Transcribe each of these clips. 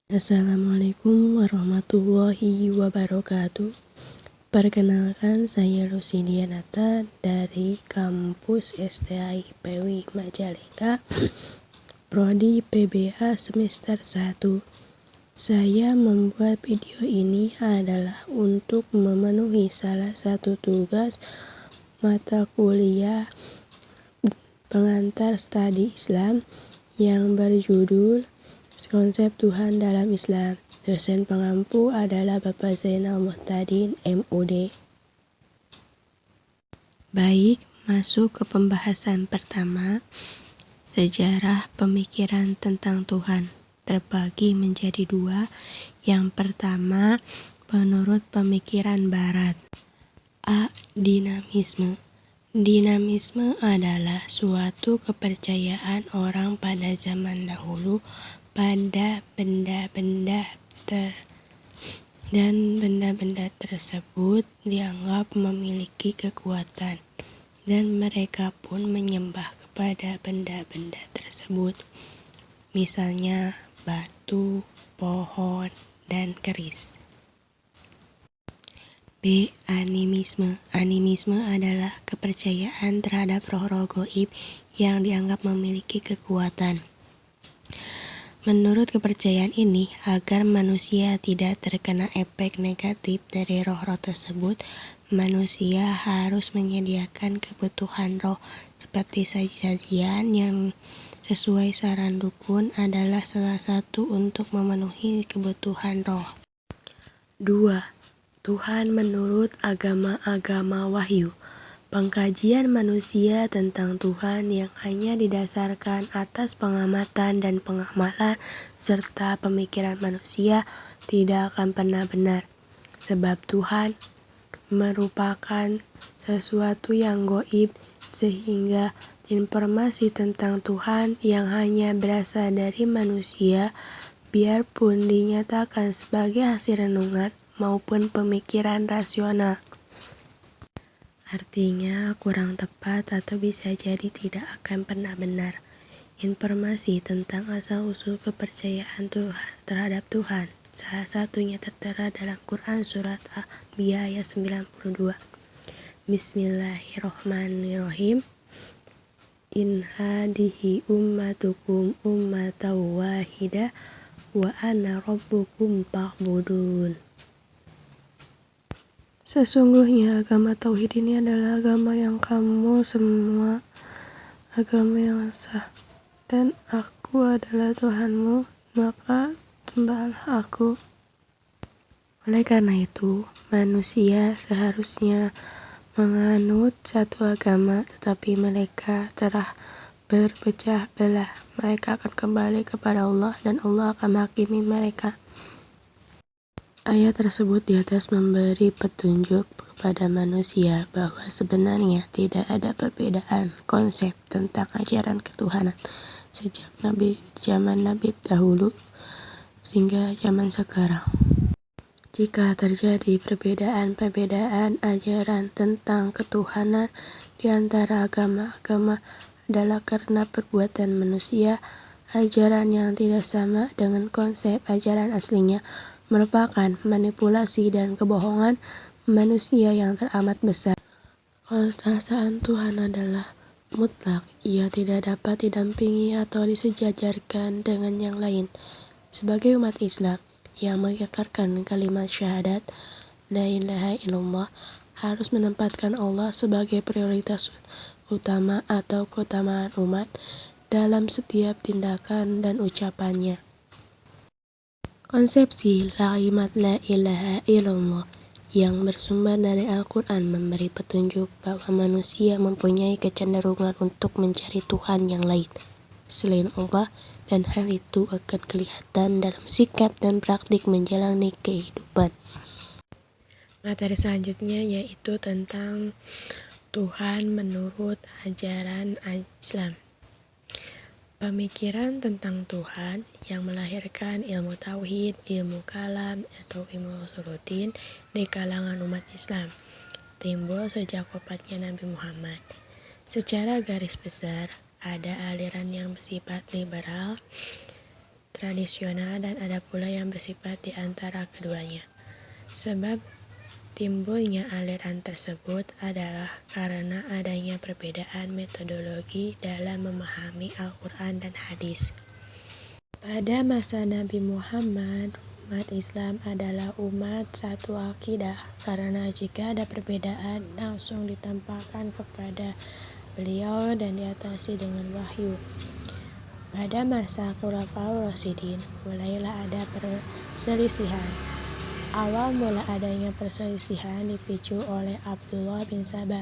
Assalamualaikum warahmatullahi wabarakatuh. Perkenalkan, saya Lucidianata dari kampus STAIPW Majalengka, Prodi PBA semester 1. Saya membuat video ini adalah untuk memenuhi salah satu tugas mata kuliah pengantar studi Islam yang berjudul Konsep Tuhan dalam Islam. Dosen pengampu adalah Bapak Zainal Muhtadin, MUD. Baik, masuk ke pembahasan pertama. Sejarah pemikiran tentang Tuhan terbagi menjadi dua. Yang pertama, menurut pemikiran Barat. A. Dinamisme. Dinamisme adalah suatu kepercayaan orang pada zaman dahulu pada benda-benda tersebut dianggap memiliki kekuatan, dan mereka pun menyembah kepada benda-benda tersebut, misalnya batu, pohon, dan keris. B. Animisme. Animisme adalah kepercayaan terhadap roh-roh gaib yang dianggap memiliki kekuatan. Menurut kepercayaan ini, agar manusia tidak terkena efek negatif dari roh-roh tersebut, manusia harus menyediakan kebutuhan roh seperti sajian yang sesuai saran dukun adalah salah satu untuk memenuhi kebutuhan roh. 2. Tuhan menurut agama-agama wahyu. Pengkajian manusia tentang Tuhan yang hanya didasarkan atas pengamatan dan pengamalan serta pemikiran manusia tidak akan pernah benar, sebab Tuhan merupakan sesuatu yang gaib, sehingga informasi tentang Tuhan yang hanya berasal dari manusia, biarpun dinyatakan sebagai hasil renungan maupun pemikiran rasional, artinya kurang tepat atau bisa jadi tidak akan pernah benar. Informasi tentang asal-usul kepercayaan Tuhan terhadap Tuhan, salah satunya tertera dalam Quran Surat Al-Anbiya ayat 92. Bismillahirrohmanirrohim. In hadihi ummatukum ummatan wahidah wa ana rabbukum fa'budun. Sesungguhnya agama Tauhid ini adalah agama yang kamu semua, agama yang sah, dan aku adalah Tuhanmu, maka sembahlah aku. Oleh karena itu, manusia seharusnya menganut satu agama, tetapi mereka telah berpecah belah. Mereka akan kembali kepada Allah dan Allah akan menghakimi mereka. Ayat tersebut di atas memberi petunjuk kepada manusia bahwa sebenarnya tidak ada perbedaan konsep tentang ajaran ketuhanan sejak zaman Nabi dahulu hingga zaman sekarang. Jika terjadi perbedaan ajaran tentang ketuhanan di antara agama-agama adalah karena perbuatan manusia. Ajaran yang tidak sama dengan konsep ajaran aslinya merupakan manipulasi dan kebohongan manusia yang teramat besar. Keesaan Tuhan adalah mutlak, ia tidak dapat didampingi atau disejajarkan dengan yang lain. Sebagai umat Islam yang mengikrarkan kalimat syahadat la ilaha illallah, harus menempatkan Allah sebagai prioritas utama atau keutamaan umat dalam setiap tindakan dan ucapannya. Konsepsi kalimat la ilaha illallah yang bersumber dari Al-Quran memberi petunjuk bahwa manusia mempunyai kecenderungan untuk mencari Tuhan yang lain selain Allah, dan hal itu akan kelihatan dalam sikap dan praktik menjalani kehidupan. Materi selanjutnya yaitu tentang Tuhan menurut ajaran Islam. Pemikiran tentang Tuhan yang melahirkan ilmu tauhid, ilmu kalam, atau ilmu usuluddin di kalangan umat Islam timbul sejak wafatnya Nabi Muhammad. Secara garis besar, ada aliran yang bersifat liberal, tradisional dan ada pula yang bersifat di antara keduanya. Sebab timbulnya aliran tersebut adalah karena adanya perbedaan metodologi dalam memahami Al-Quran dan hadis. Pada masa Nabi Muhammad, umat Islam adalah umat satu akidah, karena jika ada perbedaan langsung ditampakkan kepada beliau dan diatasi dengan wahyu. Pada masa Khulafaur Rasyidin, mulailah ada perselisihan. Awal mula adanya perselisihan dipicu oleh Abdullah bin Sabah,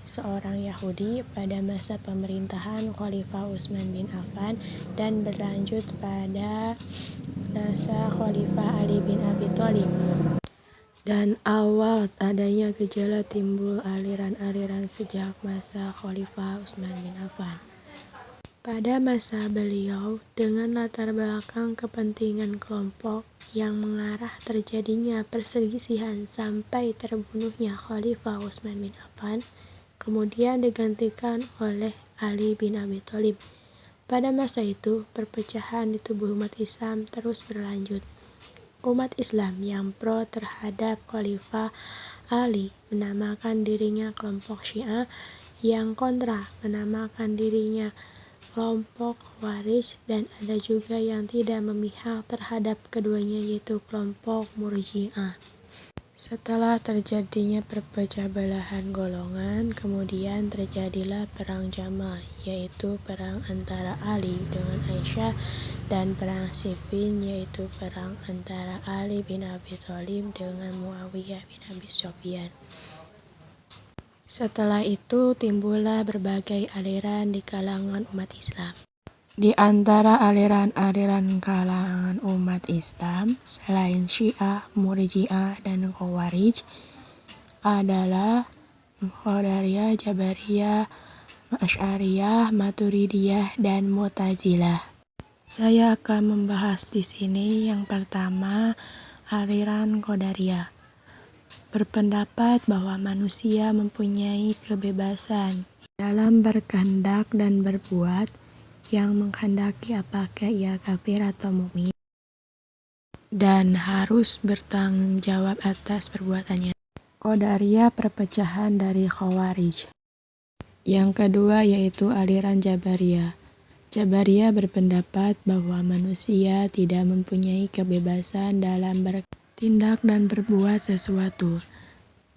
seorang Yahudi pada masa pemerintahan Khalifah Utsman bin Affan dan berlanjut pada masa Khalifah Ali bin Abi Thalib. Dan awal adanya gejala timbul aliran-aliran sejak masa Khalifah Utsman bin Affan. Pada masa beliau, dengan latar belakang kepentingan kelompok yang mengarah terjadinya perselisihan sampai terbunuhnya Khalifah Utsman bin Affan, kemudian digantikan oleh Ali bin Abi Thalib. Pada masa itu, perpecahan di tubuh umat Islam terus berlanjut. Umat Islam yang pro terhadap Khalifah Ali menamakan dirinya kelompok Syiah, yang kontra menamakan dirinya kelompok Khawarij, dan ada juga yang tidak memihak terhadap keduanya yaitu kelompok Murji'ah. Setelah terjadinya perpecah belahan golongan, kemudian terjadilah perang Jamal, yaitu perang antara Ali dengan Aisyah, dan perang Siffin, yaitu perang antara Ali bin Abi Thalib dengan Muawiyah bin Abi Sufyan. Setelah itu timbullah berbagai aliran di kalangan umat Islam. Di antara aliran-aliran kalangan umat Islam selain Syiah, Murji'ah, dan Khawarij adalah Qadariyah, Jabariyah, Asy'ariyah, Maturidiyah, dan Mu'tazilah. Saya akan membahas di sini yang pertama, aliran Qadariyah. Berpendapat bahwa manusia mempunyai kebebasan dalam berkehendak dan berbuat, yang menghendaki apakah ia kafir atau mukmin, dan harus bertanggung jawab atas perbuatannya. Qadariyah perpecahan dari Khawarij. Yang kedua yaitu aliran Jabariyah. Jabariyah berpendapat bahwa manusia tidak mempunyai kebebasan dalam bertindak dan berbuat sesuatu.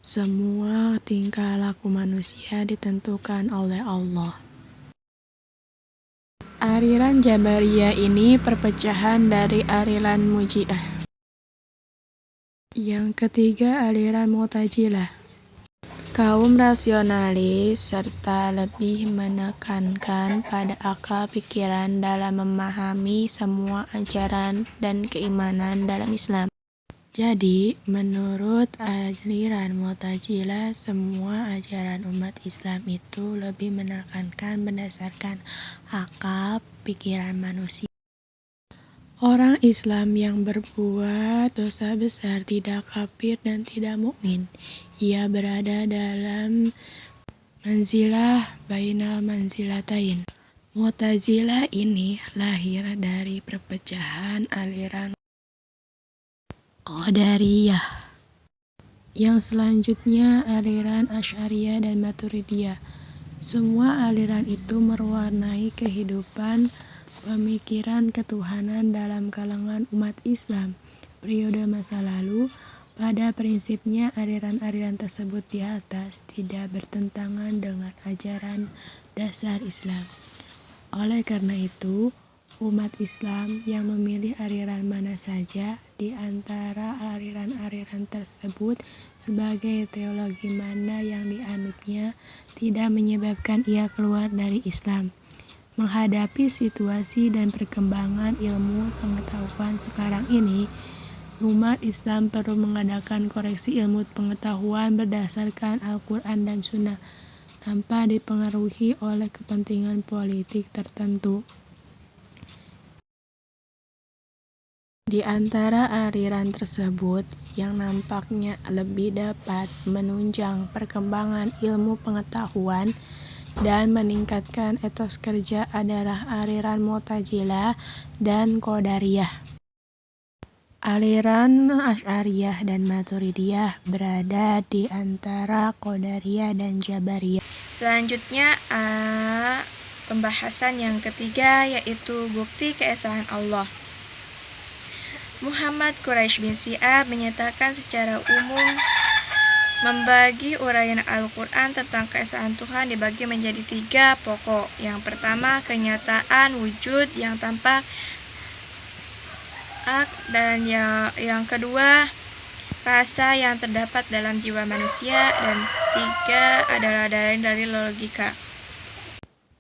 Semua tingkah laku manusia ditentukan oleh Allah. Aliran Jabariyah ini perpecahan dari aliran Murji'ah. Yang ketiga, aliran Mu'tazilah. Kaum rasionalis serta lebih menekankan pada akal pikiran dalam memahami semua ajaran dan keimanan dalam Islam. Jadi, menurut aliran Mu'tazilah, semua ajaran umat Islam itu lebih menekankan berdasarkan akal pikiran manusia. Orang Islam yang berbuat dosa besar tidak kafir dan tidak mukmin. Ia berada dalam manzilah bainal manzilatain. Mu'tazilah ini lahir dari perpecahan aliran Qadariyah. Yang selanjutnya aliran Asy'ariyah dan Maturidiyah. Semua aliran itu mewarnai kehidupan pemikiran ketuhanan dalam kalangan umat Islam periode masa lalu. Pada prinsipnya aliran-aliran tersebut di atas tidak bertentangan dengan ajaran dasar Islam. Oleh karena itu, umat Islam yang memilih aliran mana saja di antara aliran-aliran tersebut sebagai teologi mana yang dianutnya tidak menyebabkan ia keluar dari Islam. Menghadapi situasi dan perkembangan ilmu pengetahuan sekarang ini, umat Islam perlu mengadakan koreksi ilmu pengetahuan berdasarkan Al-Quran dan Sunnah tanpa dipengaruhi oleh kepentingan politik tertentu. Di antara aliran tersebut yang nampaknya lebih dapat menunjang perkembangan ilmu pengetahuan dan meningkatkan etos kerja adalah aliran Mu'tazilah dan Qadariyah. Aliran Asy'ariyah dan Maturidiyah berada di antara Qadariyah dan Jabariyah. Selanjutnya pembahasan yang ketiga yaitu bukti keesaan Allah. Muhammad Quraisy bin Syihab menyatakan secara umum membagi uraian Al-Quran tentang keesaan Tuhan dibagi menjadi 3 pokok. Yang pertama, kenyataan wujud yang tampak, dan yang kedua, rasa yang terdapat dalam jiwa manusia, dan 3 adalah dalil-dalil logika.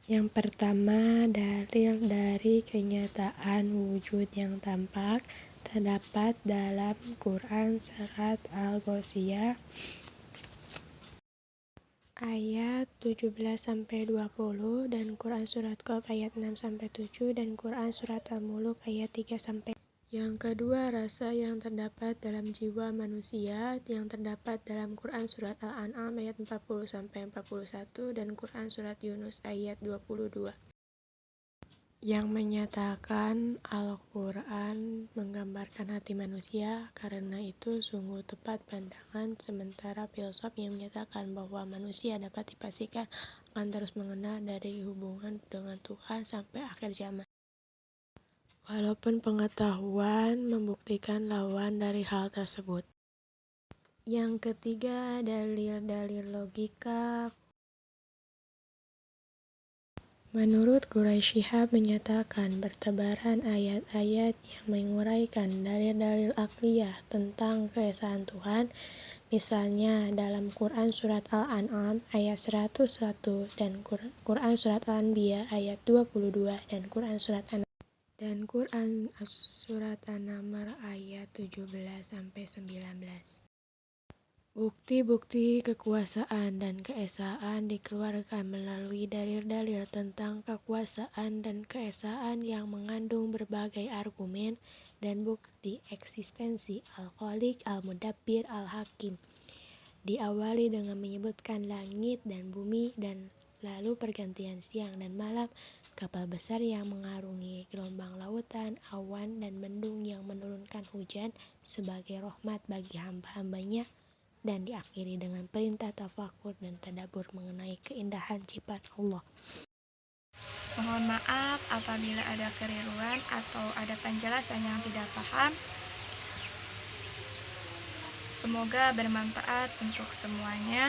Yang pertama, dalil dari kenyataan wujud yang tampak terdapat dalam Quran Surat Al-Ghasyiyah ayat 17-20 dan Quran Surat Qaf ayat 6-7 dan Quran Surat Al-Mulk ayat 3-4. Yang kedua, rasa yang terdapat dalam jiwa manusia yang terdapat dalam Quran Surat Al-An'am ayat 40-41 dan Quran Surat Yunus ayat 22. Yang menyatakan Al-Quran menggambarkan hati manusia, karena itu sungguh tepat pandangan, sementara filsuf yang menyatakan bahwa manusia dapat dipastikan akan terus mengenal dari hubungan dengan Tuhan sampai akhir zaman. Walaupun pengetahuan membuktikan lawan dari hal tersebut. Yang ketiga, dalil-dalil logika. Menurut Quraisy Syihab menyatakan bertebaran ayat-ayat yang menguraikan dalil-dalil akliyah tentang keesaan Tuhan, misalnya dalam Quran Surat Al-An'am ayat 101 dan Quran Surat Al-Anbiya ayat 22 dan Quran Surat An-Naml ayat 17-19. Bukti-bukti kekuasaan dan keesaan dikeluarkan melalui dalil-dalil tentang kekuasaan dan keesaan yang mengandung berbagai argumen dan bukti eksistensi Al-Khaliq, Al-Mudabbir, Al-Hakim. Diawali dengan menyebutkan langit dan bumi dan lalu pergantian siang dan malam, kapal besar yang mengarungi gelombang lautan, awan dan mendung yang menurunkan hujan sebagai rahmat bagi hamba-hambanya, dan diakhiri dengan perintah tafakur dan tadabbur mengenai keindahan ciptaan Allah. Mohon maaf apabila ada keliruan atau ada penjelasan yang tidak paham. Semoga bermanfaat untuk semuanya.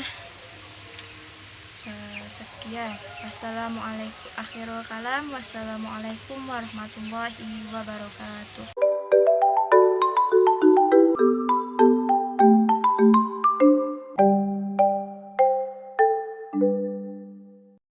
Sekian. Wassalamualaikum warahmatullahi wabarakatuh.